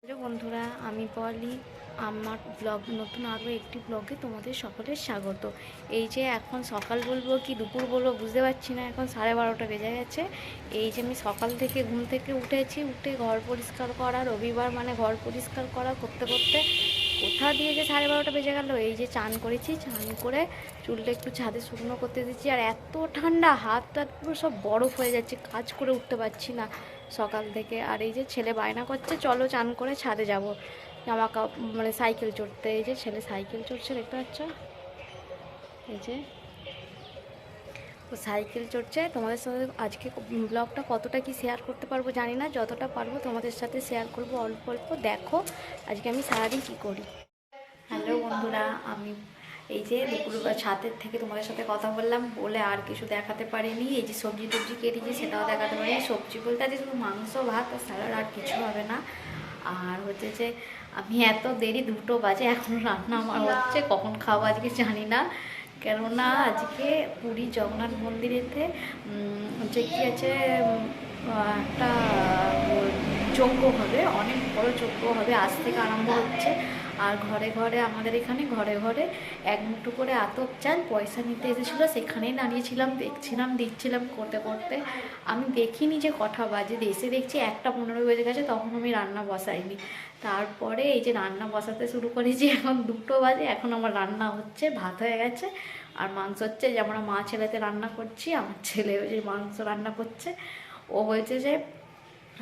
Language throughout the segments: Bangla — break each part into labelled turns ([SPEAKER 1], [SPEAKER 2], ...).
[SPEAKER 1] হ্যালো বন্ধুরা, আমি পলি। আমার ব্লগ নতুন আরও একটি ব্লগে তোমাদের সকলের স্বাগত। এই যে এখন সকাল বলবো কি দুপুর বলবো বুঝতে পারছি না, এখন 12:30 বেজে গেছে। এই যে আমি সকাল থেকে ঘুম থেকে উঠেছি, উঠে ঘর পরিষ্কার করা, রবিবার মানে ঘর পরিষ্কার করা করতে করতে কোথা দিয়ে যে 12:30 বেজে গেল। এই যে চান করেছি, চান করে চুলটা একটু ছাদে শুকনো করতে দিচ্ছি, আর এত ঠান্ডা, হাত টাত পুরো সব বরফ হয়ে যাচ্ছে, কাজ করে উঠতে পারছি না সকাল থেকে। আর এই যে ছেলে বায়না করছে চলো চান করে ছাদে যাব জামা কাপড় মানে সাইকেল চড়তে। এই যে ছেলে সাইকেল চড়ছে, দেখতে পাচ্ছ, এই যে ও সাইকেল চড়ছে। তোমাদের সাথে আজকে ব্লগটা কতটা কি শেয়ার করতে পারবো জানি না, যতটা পারবো তোমাদের সাথে শেয়ার করবো অল্প অল্প। দেখো আজকে আমি সারাদিন কী করি। হ্যালো বন্ধুরা, আমি এই যে দুপুর ছাদের থেকে তোমাদের সাথে কথা বললাম বলে আর কিছু দেখাতে পারিনি। এই যে সবজি টবজি কেটেছি সেটাও দেখাতে পারিনি। সবজি বলতে আজকে শুধু মাংস ভাত আর স্যালাড, আর কিছু হবে না। আর হচ্ছে যে আমি এত দেরি 2টো বাজে এখনও রান্না আমার হচ্ছে, কখন খাবো আজকে জানি না। কেননা আজকে পুরী জগন্নাথ মন্দিরেতে হচ্ছে কি আছে, একটা যজ্ঞ হবে, অনেক বড় যজ্ঞ হবে, আজ থেকে আরম্ভ হচ্ছে। আর ঘরে ঘরে আমাদের এখানে ঘরে ঘরে এক মুঠো করে আতপ চাল পয়সা নিতে এসেছিলো, সেখানেই দাঁড়িয়েছিলাম, দেখছিলাম, দিচ্ছিলাম করতে করতে। আমি দেখিনি যে কটা বাজে, এসে দেখছি 1:15 বেজে গেছে, তখন আমি রান্না বসাইনি। তারপরে এই যে রান্না বসাতে শুরু করেছি, এখন 2টো বাজে, এখন আমার রান্না হচ্ছে, ভাত হয়ে গেছে আর মাংস হচ্ছে। যে আমরা মা ছেলেতে রান্না করছি, আমার ছেলে ওই যে মাংস রান্না করছে। ও বলছে যে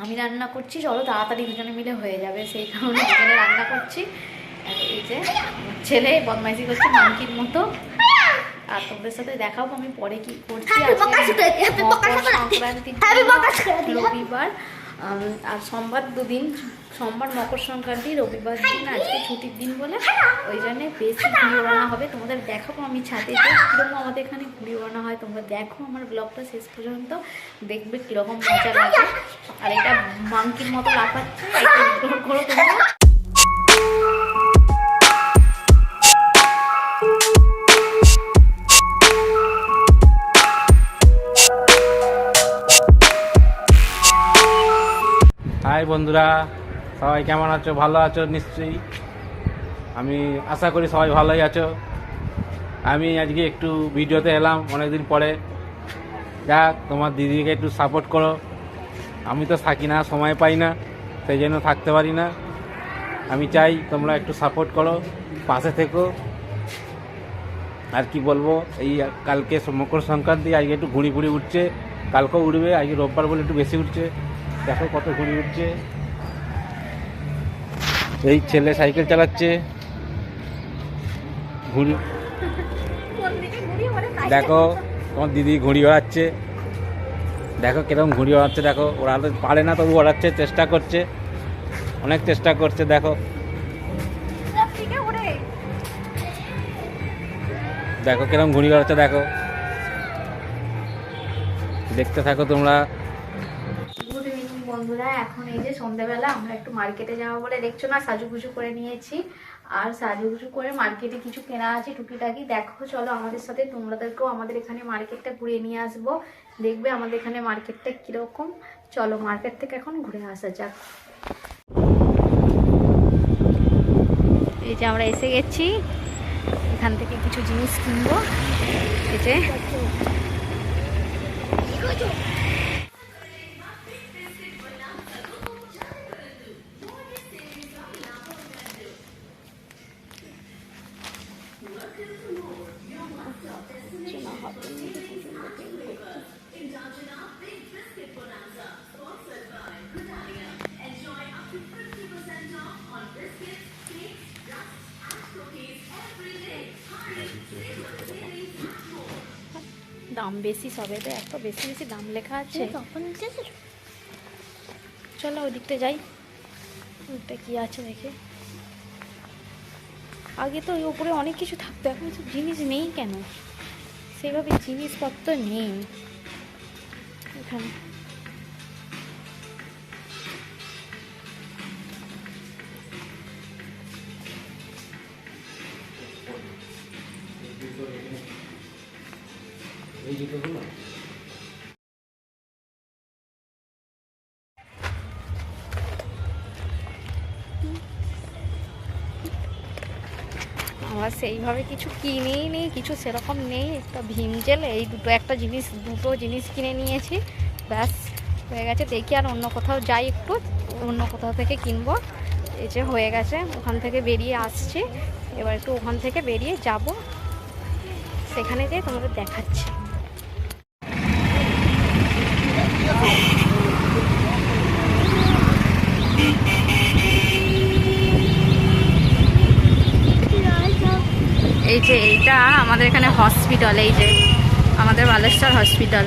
[SPEAKER 1] আমি রান্না করছি, চলো তাড়াতাড়ি দুজনে মিলে হয়ে যাবে, সেই কারণে দুজনে রান্না করছি। এই যে ছেলে বদমাইশি করছে মাংকির মতো। আর তোমাদের সাথে দেখাবো আমি পরে কি করছি। সংক্রান্তি রবিবার আর সোমবার, দুদিন, সোমবার মকর সংক্রান্তি, রবিবার দিন আজকে ছুটির দিন বলে ওই জন্যে বেশি ঘুড়ি ওড়ানো হবে। তোমাদের দেখাবো আমি ছাদে যে কীরকম আমাদের এখানে ঘুড়ি ওড়ানো হয়। তোমরা দেখো আমার ব্লগটা শেষ পর্যন্ত, দেখবে কীরকম মজা লাগে। আর এটা মাংকির মতো লাফাচ্ছে, এটা ইগনোর করো তোমরা।
[SPEAKER 2] হাই বন্ধুরা, সবাই কেমন আছো? ভালো আছো নিশ্চয়ই, আমি আশা করি সবাই ভালোই আছো। আমি আজকে একটু ভিডিওতে এলাম অনেকদিন পরে। যাক, তোমার দিদিকে একটু সাপোর্ট করো। আমি তো থাকি না, সময় পাই না, সেই জন্য থাকতে পারি না। আমি চাই তোমরা একটু সাপোর্ট করো, পাশে থেকো। আর কি বলবো, এই কালকে মকর সংক্রান্তি, আজকে একটু ঘুড়ি ঘুড়ি উঠছে, কালকেও উঠবে, আজকে রোববার বলে একটু বেশি উঠছে। দেখো কত ঘুড়ি উঠছে। এই ছেলে সাইকেল চালাচ্ছে, ঘুড়ি দেখো, তোমার দিদি ঘুড়ি ওড়াচ্ছে, দেখো কিরকম ঘুড়ি ওড়াচ্ছে। দেখো ওরা তো পারে না, তবু ওড়াচ্ছে, চেষ্টা করছে, অনেক চেষ্টা করছে। দেখো দেখো কিরকম ঘুড়ি ওড়াচ্ছে, দেখো, দেখতে থাকো তোমরা।
[SPEAKER 1] গুড ইভিনিং বন্ধুরা, এখন এই যে সন্ধ্যাবেলা আমরা একটু মার্কেটে যাবো বলে, দেখছো না সাজুগুজু করে নিয়েছি। আর সাজুগুজু করে মার্কেটে কিছু কেনা আছে টুকিটাকি। দেখো চলো আমাদের সাথে, তোমাদেরকেও আমাদের এখানে মার্কেটটা ঘুরিয়ে নিয়ে আসবো, দেখবে আমাদের এখানে মার্কেটটা কীরকম। চলো মার্কেট থেকে এখন ঘুরে আসা যাক। এই যে আমরা এসে গেছি, এখান থেকে কিছু জিনিস কিনবো। এই যে দাম বেশি, সবেতে এত বেশি বেশি দাম লেখা আছে। চলো ওই দিকটা যাই, ওইটা কি আছে দেখে। আগে তো ওই উপরে অনেক কিছু থাকতো, এখন কিছু জিনিস নেই কেন, সেভাবে জিনিসপত্র নেই এখানে।
[SPEAKER 2] এই জুতোগুলো
[SPEAKER 1] আমার সেইভাবে কিছু কিনেই নেই, কিছু সেরকম নেই। একটা ভীম জেল, এই দুটো জিনিস কিনে নিয়েছি, ব্যাস হয়ে গেছে। দেখি আর অন্য কোথাও যাই, একটু অন্য কোথাও থেকে কিনবো। এই যে হয়ে গেছে, ওখান থেকে বেরিয়ে আসছি, এবার একটু ওখান থেকে বেরিয়ে যাব, সেখানে যেয়ে তোমাদের দেখাচ্ছি। এই যে এইটা আমাদের এখানে হসপিটাল, এই যে আমাদের বালেশ্বর হসপিটাল।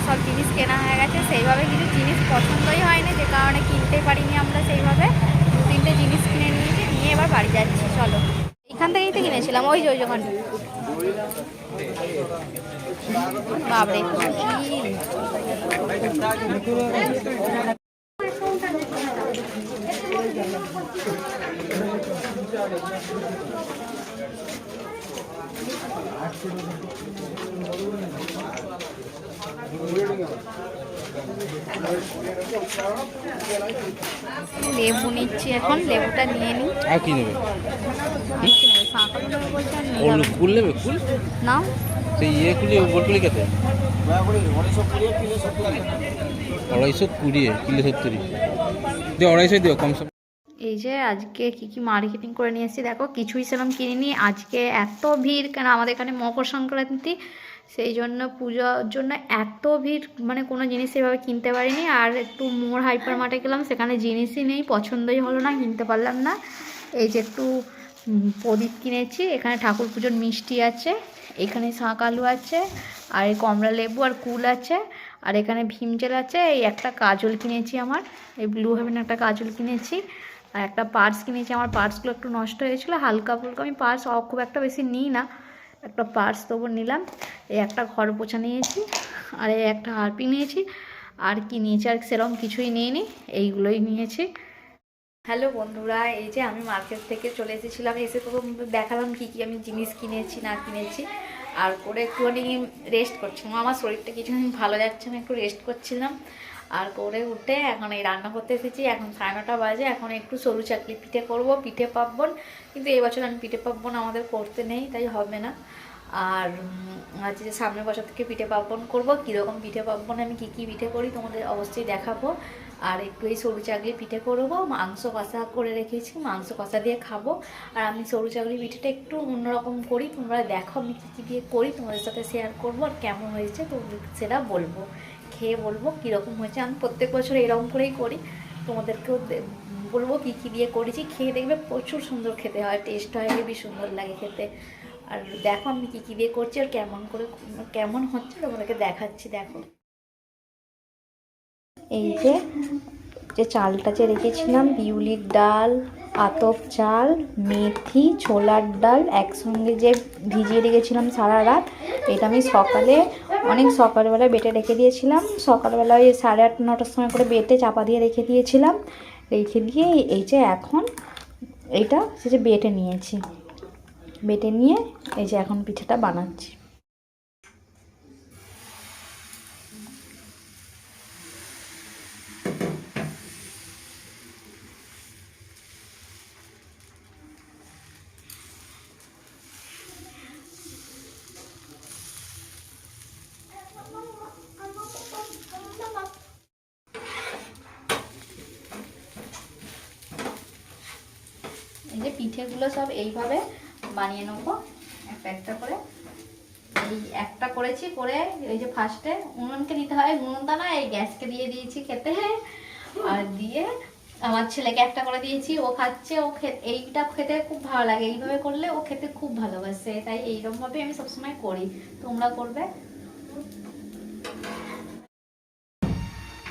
[SPEAKER 1] সব জিনিস কেনা হয়ে গেছে, সেইভাবে কিছু জিনিস পছন্দই হয়নি, যে কারণে কিনতে পারিনি আমরা সেইভাবে। 2-3টে জিনিস কিনে নিয়েছি, নিয়ে এবার বাড়ি যাচ্ছি। চলো, এখান থেকেই তো কিনেছিলাম, ওই যে ওখানটা। বাবরে লেবু নিচ্ছি এখন, লেবুটা নিয়ে নিই।
[SPEAKER 2] আর কি নেবে? কুল নেবে? কুল
[SPEAKER 1] নাও।
[SPEAKER 2] সেই ইয়ে কুলি গোলকুলি কত? 220 কিলো 70 দিও, 250 দিও কম সম।
[SPEAKER 1] এই যে আজকে কি মার্কেটিং করে নিয়ে এসেছি দেখো, কিছুই সেরকম কিনিনি। আজকে এত ভিড় কেন, আমাদের এখানে মকর সংক্রান্তি, সেই জন্য পুজোর জন্য এত ভিড়, মানে কোনো জিনিস এভাবে কিনতে পারিনি। আর একটু মোড় হাইপার মার্টে গেলাম, সেখানে জিনিসই নেই, পছন্দই হলো না, কিনতে পারলাম না। এই যে একটু প্রদীপ কিনেছি, এখানে ঠাকুর পুজোর মিষ্টি আছে, এখানে শাঁক আলু আছে, আর এই কমলা লেবু আর কুল আছে, আর এখানে ভীম জেল আছে। এই একটা কাজল কিনেছি, আমার এই ব্লু হেভেন একটা কাজল কিনেছি, আর একটা পার্স কিনেছি। আমার পার্সগুলো একটু নষ্ট হয়েছিলো, হালকা ফুলকা আমি পার্স খুব একটা বেশি নিই না, একটা পার্স তবু নিলাম। এই একটা ঘর পোছা নিয়েছি, আর এই একটা হারপি নিয়েছি, আর কি নিয়েছি, আর সেরকম কিছুই নিইনি, এইগুলোই নিয়েছি। হ্যালো বন্ধুরা, এই যে আমি মার্কেট থেকে চলে এসেছিলাম, এসে তো দেখালাম কি কি আমি জিনিস কিনেছি না কিনেছি, আর করে একটুখানি রেস্ট করছিলাম। আমার শরীরটা কিছুদিন ভালো যাচ্ছে না, একটু রেস্ট করছিলাম। আর করে উঠে এখন এই রান্না করতে এসেছি, এখন 9:30 বাজে। এখন একটু সরু চাকলি পিঠে করব, পিঠে পার্বণ, কিন্তু এবছর আমি পিঠে পার্বণ আমাদের করতে নেই, তাই হবে না। আর আজ যে সামনের বছর থেকে পিঠে পার্বণ করবো, কীরকম পিঠে পার্বণ আমি কী পিঠে করি তোমাদের অবশ্যই দেখাবো। আর একটু এই সরু চাকলি পিঠে করবো, মাংস কষা করে রেখেছি, মাংস কষা দিয়ে খাবো। আর আমি সরু চাকলি পিঠেটা একটু অন্যরকম করি, তোমরা দেখো আমি কী দিয়ে করি, তোমাদের সাথে শেয়ার করবো। আর কেমন হয়েছে তো সেটা বলবো, খেয়ে বলবো কীরকম হয়েছে। আমি প্রত্যেক বছর এরকম করেই করি, তোমাদেরকেও বলবো কী দিয়ে করেছি, খেয়ে দেখবে প্রচুর সুন্দর খেতে হয়, টেস্ট হয়, হেবি সুন্দর লাগে খেতে। আর দেখো আমি কী দিয়ে করছি, আর কেমন হচ্ছে তোমাদেরকে দেখাচ্ছি। দেখো এই যে চালটা যে রেখেছিলাম, বিউলির ডাল, আতপ চাল, মেথি, ছোলার ডাল একসঙ্গে যে ভিজিয়ে রেখেছিলাম সারা রাত, এটা আমি অনেক সকালবেলায় বেটে রেখে দিয়েছিলাম। সকালবেলা ওই 8:30-9টার সময় করে বেটে চাপা দিয়ে রেখে দিয়েছিলাম। রেখে দিয়ে এই যে এখন এইটা সে যে বেটে নিয়েছি, বেটে নিয়ে এই যে এখন পিঠেটা বানাচ্ছি। এই যে পিঠেগুলো সব এইভাবে বানিয়ে নেবো একটা একটা করে। এই একটা করেছি, করে এই যে ফার্স্টে উনুনকে দিতে হয়, উনুনটা না এই গ্যাসকে দিয়ে দিয়েছি খেতে, আর দিয়ে আমার ছেলেকে একটা করে দিয়েছি, ও খাচ্ছে। এইটা খেতে খুব ভালো লাগে, এইভাবে করলে ও খেতে খুব ভালোবাসে, তাই এইরকম ভাবে আমি সবসময় করি, তোমরা করবে।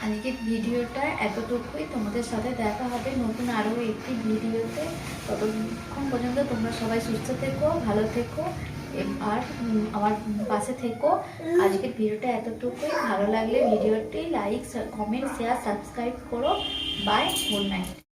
[SPEAKER 1] আজকে ভিডিওটা এতটুকুই, তোমাদের সাথে দেখা হবে নতুন আরও একটি ভিডিওতে। ততক্ষণ পর্যন্ত তোমরা সবাই সুস্থ থেকো, ভালো থেকো, আর আমার পাশে থেকো। আজকের ভিডিওটা এতটুকুই, ভালো লাগলে ভিডিওটি লাইক, কমেন্ট, শেয়ার, সাবস্ক্রাইব করো। Bye, good night.